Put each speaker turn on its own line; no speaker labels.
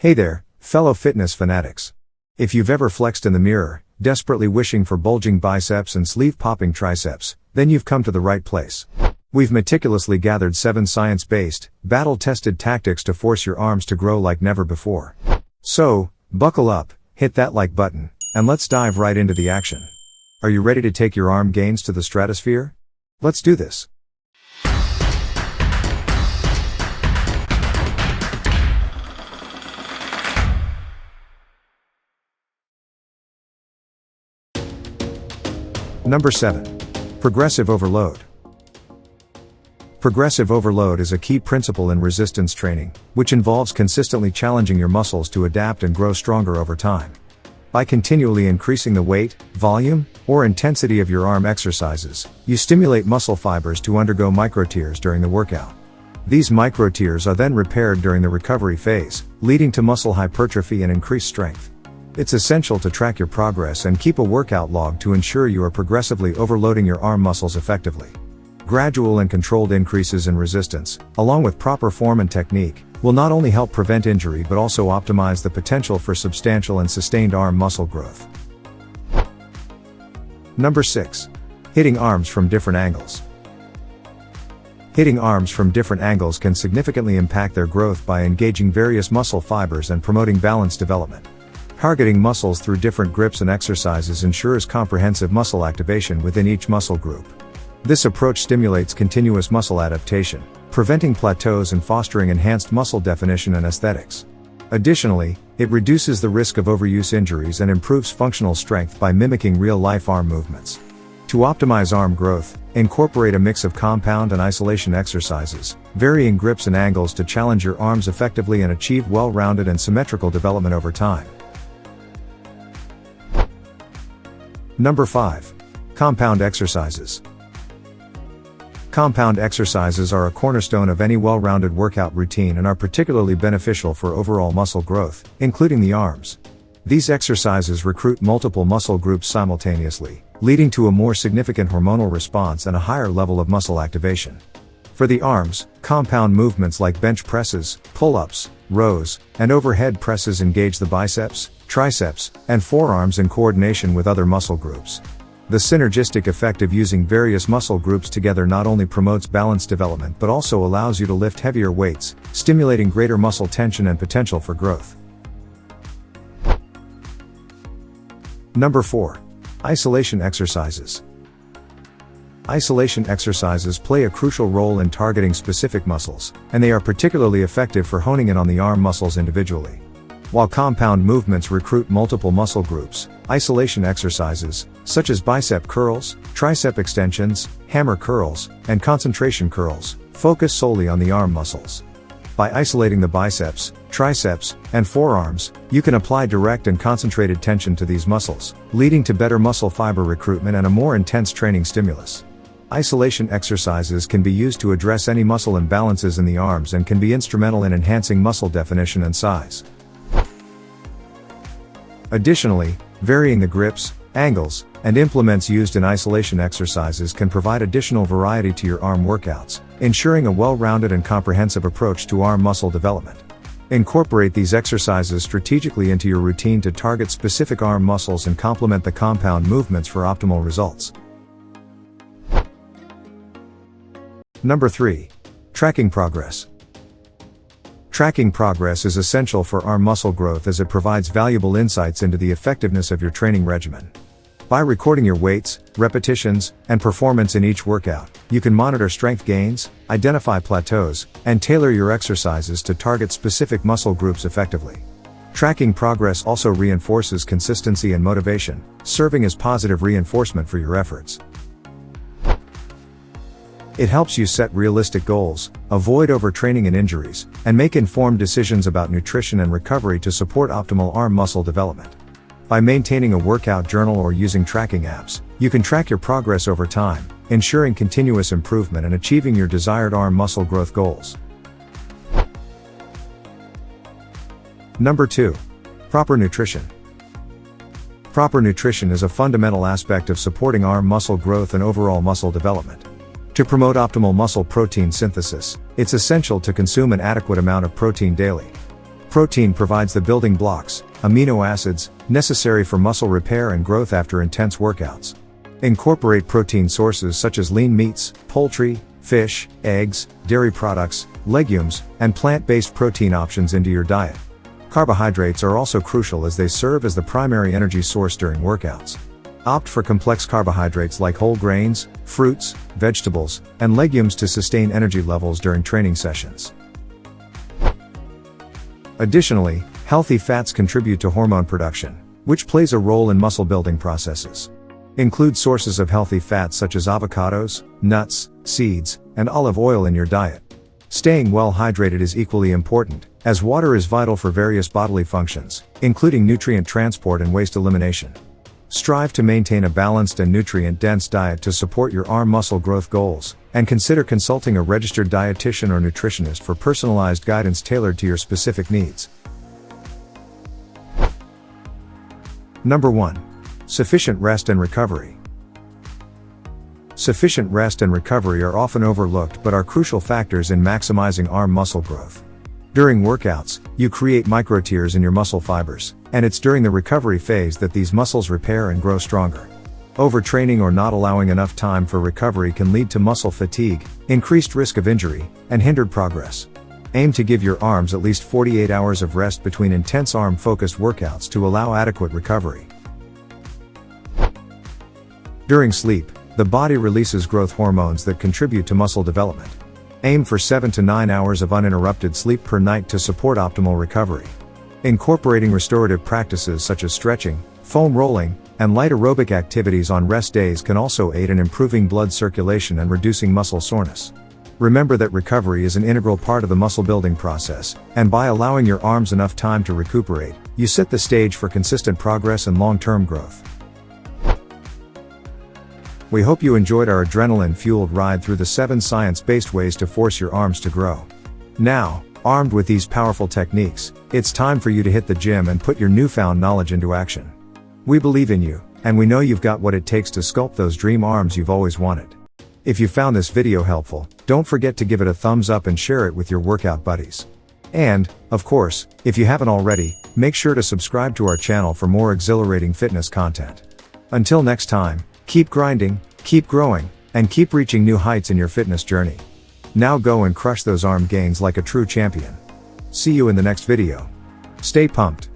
Hey there, fellow fitness fanatics. If you've ever flexed in the mirror, desperately wishing for bulging biceps and sleeve-popping triceps, then you've come to the right place. We've meticulously gathered 7 science-based, battle-tested tactics to force your arms to grow like never before. So, buckle up, hit that like button, and let's dive right into the action. Are you ready to take your arm gains to the stratosphere? Let's do this. Number 7. Progressive overload. Progressive overload is a key principle in resistance training, which involves consistently challenging your muscles to adapt and grow stronger over time. By continually increasing the weight, volume, or intensity of your arm exercises, you stimulate muscle fibers to undergo microtears during the workout. These microtears are then repaired during the recovery phase, leading to muscle hypertrophy and increased strength. It's essential to track your progress and keep a workout log to ensure you are progressively overloading your arm muscles effectively. Gradual and controlled increases in resistance, along with proper form and technique, will not only help prevent injury but also optimize the potential for substantial and sustained arm muscle growth. Number 6. Hitting arms from different angles. Hitting arms from different angles can significantly impact their growth by engaging various muscle fibers and promoting balance development. Targeting muscles through different grips and exercises ensures comprehensive muscle activation within each muscle group. This approach stimulates continuous muscle adaptation, preventing plateaus and fostering enhanced muscle definition and aesthetics. Additionally, it reduces the risk of overuse injuries and improves functional strength by mimicking real-life arm movements. To optimize arm growth, incorporate a mix of compound and isolation exercises, varying grips and angles to challenge your arms effectively and achieve well-rounded and symmetrical development over time. Number 5. Compound exercises. Compound exercises are a cornerstone of any well-rounded workout routine and are particularly beneficial for overall muscle growth, including the arms. These exercises recruit multiple muscle groups simultaneously, leading to a more significant hormonal response and a higher level of muscle activation. For the arms, compound movements like bench presses, pull-ups, rows, and overhead presses engage the biceps, triceps, and forearms in coordination with other muscle groups. The synergistic effect of using various muscle groups together not only promotes balance development but also allows you to lift heavier weights, stimulating greater muscle tension and potential for growth. Number 4. Isolation exercises. Isolation exercises play a crucial role in targeting specific muscles, and they are particularly effective for honing in on the arm muscles individually. While compound movements recruit multiple muscle groups, isolation exercises, such as bicep curls, tricep extensions, hammer curls, and concentration curls, focus solely on the arm muscles. By isolating the biceps, triceps, and forearms, you can apply direct and concentrated tension to these muscles, leading to better muscle fiber recruitment and a more intense training stimulus. Isolation exercises can be used to address any muscle imbalances in the arms and can be instrumental in enhancing muscle definition and size. Additionally, varying the grips, angles, and implements used in isolation exercises can provide additional variety to your arm workouts, ensuring a well-rounded and comprehensive approach to arm muscle development. Incorporate these exercises strategically into your routine to target specific arm muscles and complement the compound movements for optimal results. Number 3. Tracking progress. Tracking progress is essential for arm muscle growth as it provides valuable insights into the effectiveness of your training regimen. By recording your weights, repetitions, and performance in each workout, you can monitor strength gains, identify plateaus, and tailor your exercises to target specific muscle groups effectively. Tracking progress also reinforces consistency and motivation, serving as positive reinforcement for your efforts. It helps you set realistic goals, avoid overtraining and injuries, and make informed decisions about nutrition and recovery to support optimal arm muscle development. By maintaining a workout journal or using tracking apps, you can track your progress over time, ensuring continuous improvement and achieving your desired arm muscle growth goals. Number 2. Proper nutrition. Proper nutrition is a fundamental aspect of supporting arm muscle growth and overall muscle development. To promote optimal muscle protein synthesis, it's essential to consume an adequate amount of protein daily. Protein provides the building blocks, amino acids, necessary for muscle repair and growth after intense workouts. Incorporate protein sources such as lean meats, poultry, fish, eggs, dairy products, legumes, and plant-based protein options into your diet. Carbohydrates are also crucial as they serve as the primary energy source during workouts. Opt for complex carbohydrates like whole grains, fruits, vegetables, and legumes to sustain energy levels during training sessions. Additionally, healthy fats contribute to hormone production, which plays a role in muscle building processes. Include sources of healthy fats such as avocados, nuts, seeds, and olive oil in your diet. Staying well hydrated is equally important, as water is vital for various bodily functions, including nutrient transport and waste elimination. Strive to maintain a balanced and nutrient-dense diet to support your arm muscle growth goals, and consider consulting a registered dietitian or nutritionist for personalized guidance tailored to your specific needs. Number 1. Sufficient rest and recovery. Sufficient rest and recovery are often overlooked but are crucial factors in maximizing arm muscle growth. During workouts, you create microtears in your muscle fibers, and it's during the recovery phase that these muscles repair and grow stronger. Overtraining or not allowing enough time for recovery can lead to muscle fatigue, increased risk of injury, and hindered progress. Aim to give your arms at least 48 hours of rest between intense arm-focused workouts to allow adequate recovery. During sleep, the body releases growth hormones that contribute to muscle development. Aim for 7 to 9 hours of uninterrupted sleep per night to support optimal recovery. Incorporating restorative practices such as stretching, foam rolling, and light aerobic activities on rest days can also aid in improving blood circulation and reducing muscle soreness. Remember that recovery is an integral part of the muscle building process, and by allowing your arms enough time to recuperate, you set the stage for consistent progress and long-term growth. We hope you enjoyed our adrenaline-fueled ride through the 7 science-based ways to force your arms to grow. Now, armed with these powerful techniques, it's time for you to hit the gym and put your newfound knowledge into action. We believe in you, and we know you've got what it takes to sculpt those dream arms you've always wanted. If you found this video helpful, don't forget to give it a thumbs up and share it with your workout buddies. And, of course, if you haven't already, make sure to subscribe to our channel for more exhilarating fitness content. Until next time, keep grinding, keep growing, and keep reaching new heights in your fitness journey. Now go and crush those arm gains like a true champion. See you in the next video. Stay pumped.